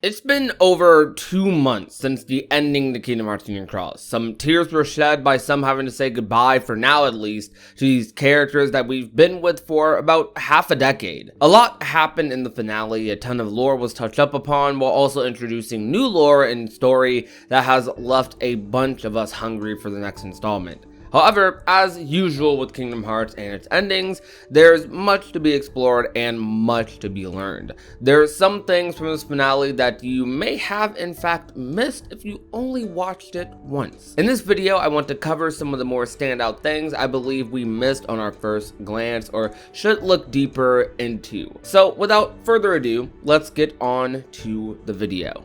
It's been over 2 months since the ending to Kingdom Hearts Union Cross. Some tears were shed by some having to say goodbye, for now at least, to these characters that we've been with for about half a decade. A lot happened in the finale, a ton of lore was touched up upon, while also introducing new lore and story that has left a bunch of us hungry for the next installment. However, as usual with Kingdom Hearts and its endings, there's much to be explored and much to be learned. There's some things from this finale that you may have in fact missed if you only watched it once. In this video, I want to cover some of the more standout things I believe we missed on our first glance or should look deeper into. So without further ado, let's get on to the video.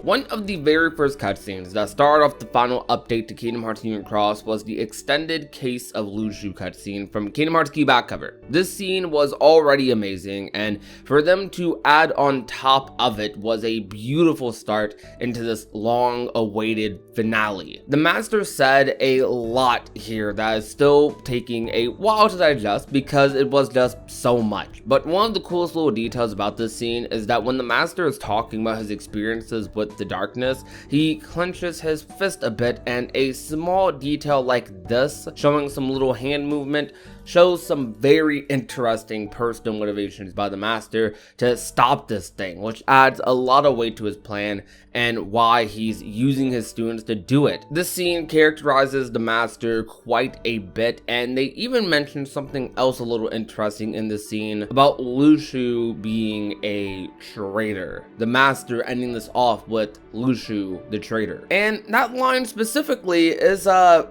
One of the very first cutscenes that started off the final update to Kingdom Hearts Union Cross was the extended Case of Luxu cutscene from Kingdom Hearts Key back cover. This scene was already amazing, and for them to add on top of it was a beautiful start into this long-awaited finale. The master said a lot here that is still taking a while to digest because it was just so much. But one of the coolest little details about this scene is that when the master is talking about his experiences with the darkness, he clenches his fist a bit, and a small detail like this, showing some little hand movement, shows some very interesting personal motivations by the master to stop this thing, which adds a lot of weight to his plan and why he's using his students to do it. This scene characterizes the master quite a bit, and they even mention something else a little interesting in the scene about Luxu being a traitor. The master ending this off with Luxu the traitor. And that line specifically is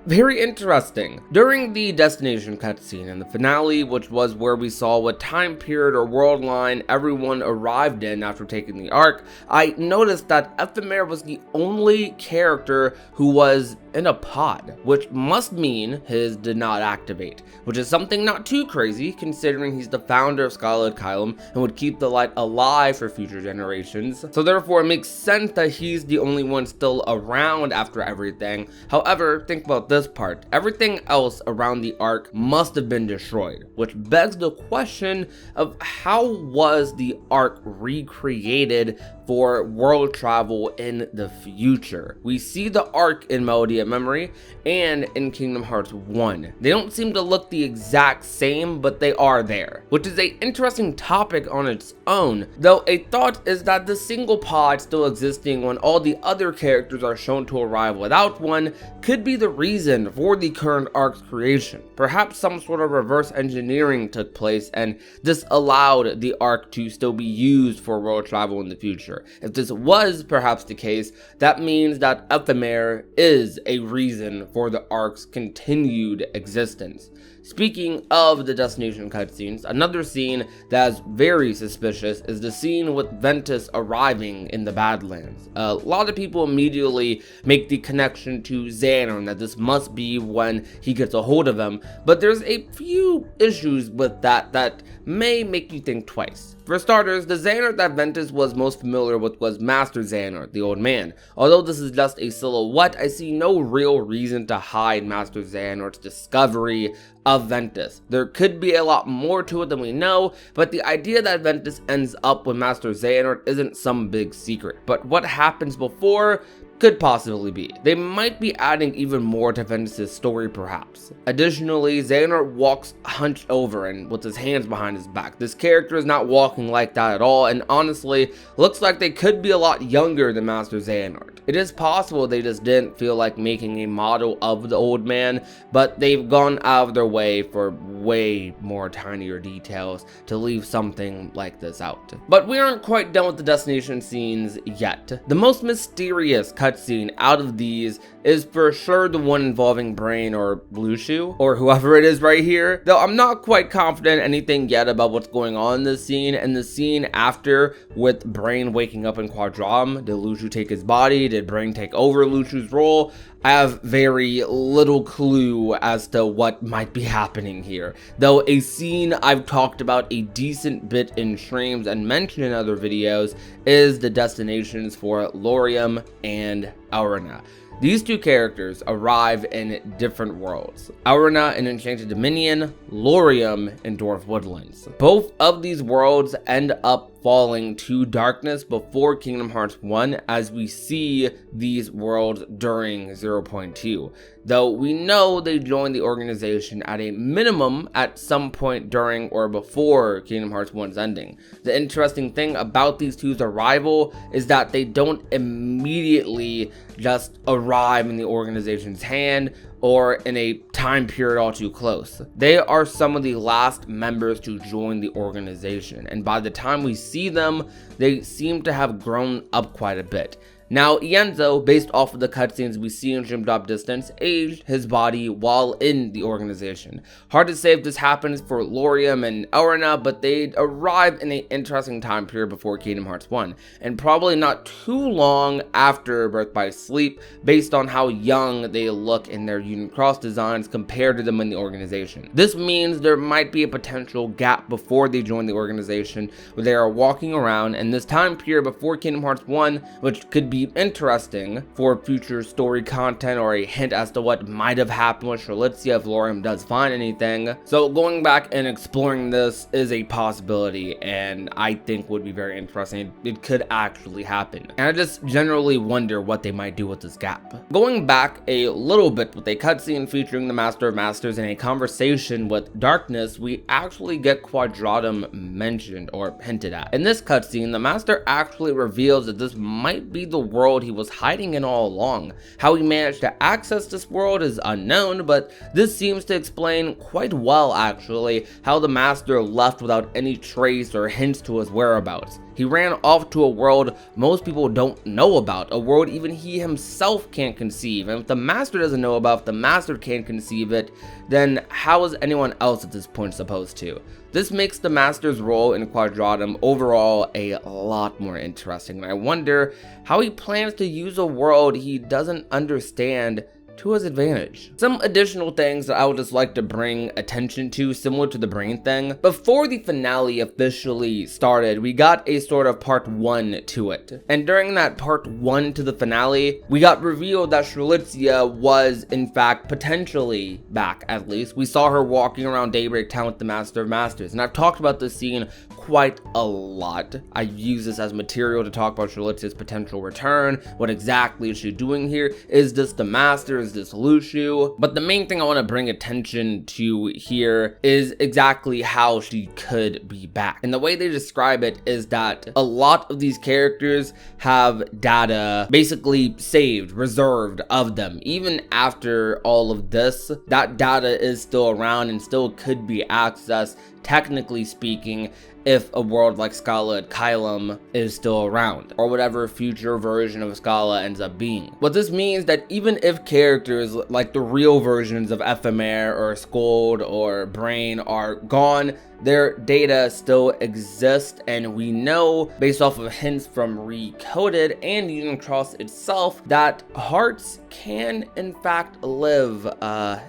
very interesting. During the destination cutscene in the finale, which was where we saw what time period or world line everyone arrived in after taking the Ark, I noticed that Ephemer was the only character who was in a pod, which must mean his did not activate, which is something not too crazy considering he's the founder of Scarlet Kylum and would keep the light alive for future generations. So therefore it makes sense that he's the only one still around after everything. However, think about this part. Everything else around the Ark must have been destroyed, which begs the question of how was the Ark recreated for world travel in the future. We see the Ark in Melody of Memory and in Kingdom Hearts 1. They don't seem to look the exact same, but they are there, which is an interesting topic on its own, though a thought is that the single pod still existing when all the other characters are shown to arrive without one could be the reason for the current Ark's creation. Perhaps some sort of reverse engineering took place and this allowed the Ark to still be used for world travel in the future. If this was perhaps the case, that means that Ephemer is a reason for the Ark's continued existence. Speaking of the destination cutscenes, another scene that's very suspicious is the scene with Ventus arriving in the Badlands. A lot of people immediately make the connection to Xehanort, that this must be when he gets a hold of him, but there's a few issues with that may make you think twice. For starters, the Xehanort that Ventus was most familiar with was Master Xehanort, the old man. Although this is just a silhouette, I see no real reason to hide Master Xehanort's discovery of Ventus. There could be a lot more to it than we know, but the idea that Ventus ends up with Master Xehanort isn't some big secret. But what happens before could possibly be. They might be adding even more to Ventus' story perhaps. Additionally, Xehanort walks hunched over and with his hands behind his back. This character is not walking like that at all, and honestly, looks like they could be a lot younger than Master Xehanort. It is possible they just didn't feel like making a model of the old man, but they've gone out of their way for way more tinier details to leave something like this out. But we aren't quite done with the destination scenes yet. The most mysterious cutscene out of these is for sure the one involving Brain or Luxu, or whoever it is right here, though I'm not quite confident anything yet about what's going on in this scene. And the scene after with Brain waking up in Quadratum, did Luxu take his body? Did Brain take over Luxu's role? I have very little clue as to what might be happening here, though a scene I've talked about a decent bit in streams and mentioned in other videos is the destinations for Laurium and Aurena. These two characters arrive in different worlds: Aurina in Enchanted Dominion, Laurium in Dwarf Woodlands. Both of these worlds end up falling to darkness before Kingdom Hearts 1, as we see these worlds during 0.2. Though we know they joined the organization at a minimum at some point during or before Kingdom Hearts 1's ending. The interesting thing about these two's arrival is that they don't immediately just arrive in the organization's hand or in a time period all too close. They are some of the last members to join the organization, and by the time we see them, they seem to have grown up quite a bit. Now, Ienzo, based off of the cutscenes we see in Dream Drop Distance, aged his body while in the organization. Hard to say if this happens for Laurium and Aurina, but they arrive in an interesting time period before Kingdom Hearts 1, and probably not too long after Birth by Sleep, based on how young they look in their Union Cross designs compared to them in the organization. This means there might be a potential gap before they join the organization, where they are walking around in this time period before Kingdom Hearts 1, which could be interesting for future story content or a hint as to what might have happened with Strelitzia if Laurium does find anything. So going back and exploring this is a possibility, and I think would be very interesting. It could actually happen, and I just generally wonder what they might do with this gap. Going back a little bit with a cutscene featuring the Master of Masters in a conversation with Darkness, we actually get Quadratum mentioned or hinted at. In this cutscene, the Master actually reveals that this might be the world he was hiding in all along. How he managed to access this world is unknown, but this seems to explain quite well actually how the Master left without any trace or hints to his whereabouts. He ran off to a world most people don't know about, a world even he himself can't conceive, and if the Master doesn't know about, if the Master can't conceive it, then how is anyone else at this point supposed to? This makes the Master's role in Quadratum overall a lot more interesting, and I wonder how he plans to use a world he doesn't understand to his advantage. Some additional things that I would just like to bring attention to, similar to the brain thing. Before the finale officially started, we got a sort of part 1 to it. And during that part 1 to the finale, we got revealed that Strelitzia was in fact potentially back, at least. We saw her walking around Daybreak Town with the Master of Masters, and I've talked about this scene quite a lot. I use this as material to talk about Strelitzia's potential return. What exactly is she doing here? Is this the Master? Is this Luxu? But the main thing I want to bring attention to here is exactly how she could be back. And the way they describe it is that a lot of these characters have data basically saved, reserved of them. Even after all of this, that data is still around and still could be accessed, technically speaking, if a world like Scala at Kylum is still around, or whatever future version of Scala ends up being. What this means that even if characters like the real versions of Ephemer or Scold or Brain are gone, their data still exists, and we know, based off of hints from Recoded and Union Cross itself, that hearts can in fact live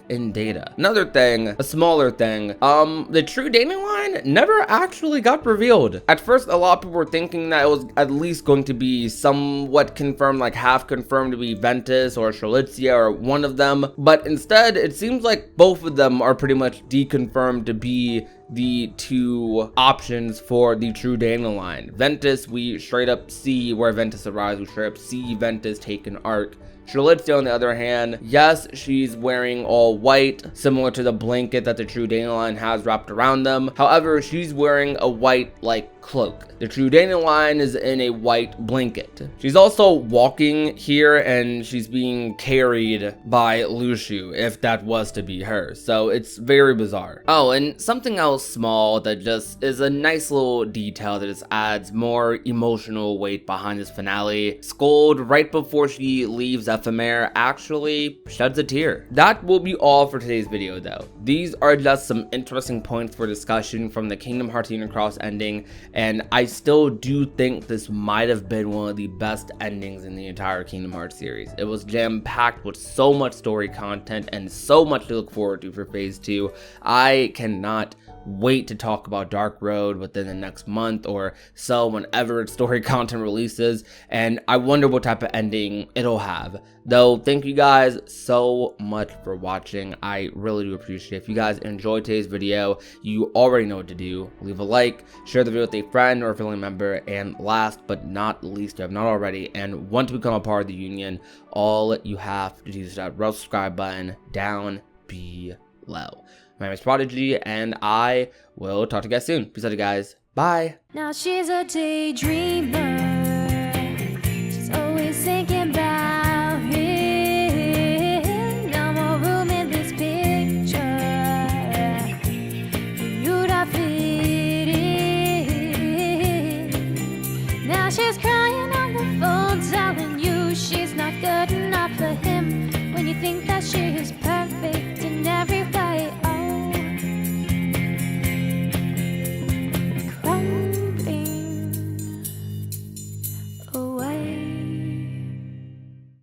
in data. Another thing, a smaller thing, the true dating line never actually got revealed. At first, a lot of people were thinking that it was at least going to be somewhat confirmed, like half confirmed to be Ventus or Strelitzia or one of them, but instead it seems like both of them are pretty much deconfirmed to be the two options for the true Daniel line. Ventus, we straight up see where Ventus arrives, we straight up see Ventus take an arc. Strelitzia, on the other hand, yes, she's wearing all white, similar to the blanket that the true Dandelion has wrapped around them. However, she's wearing a white, cloak. The true Dandelion is in a white blanket. She's also walking here, and she's being carried by Luxu, if that was to be her. So it's very bizarre. Oh, and something else small that just is a nice little detail that just adds more emotional weight behind this finale. Scold, right before she leaves Ephemer, actually sheds a tear. That will be all for today's video though. These are just some interesting points for discussion from the Kingdom Hearts Union Cross ending, and I still do think this might have been one of the best endings in the entire Kingdom Hearts series. It was jam-packed with so much story content and so much to look forward to for phase 2. I cannot wait to talk about Dark Road within the next month or so whenever its story content releases, and I wonder what type of ending it'll have. Though, thank you guys so much for watching. I really do appreciate it. If you guys enjoyed today's video, you already know what to do. Leave a like, share the video with a friend or a family member, and last but not least, if you have not already and want to become a part of the union, all you have to do is that red subscribe button down below. My name is Prodigy, and I will talk to you guys soon. Peace out, you guys. Bye. Now she's a daydreamer.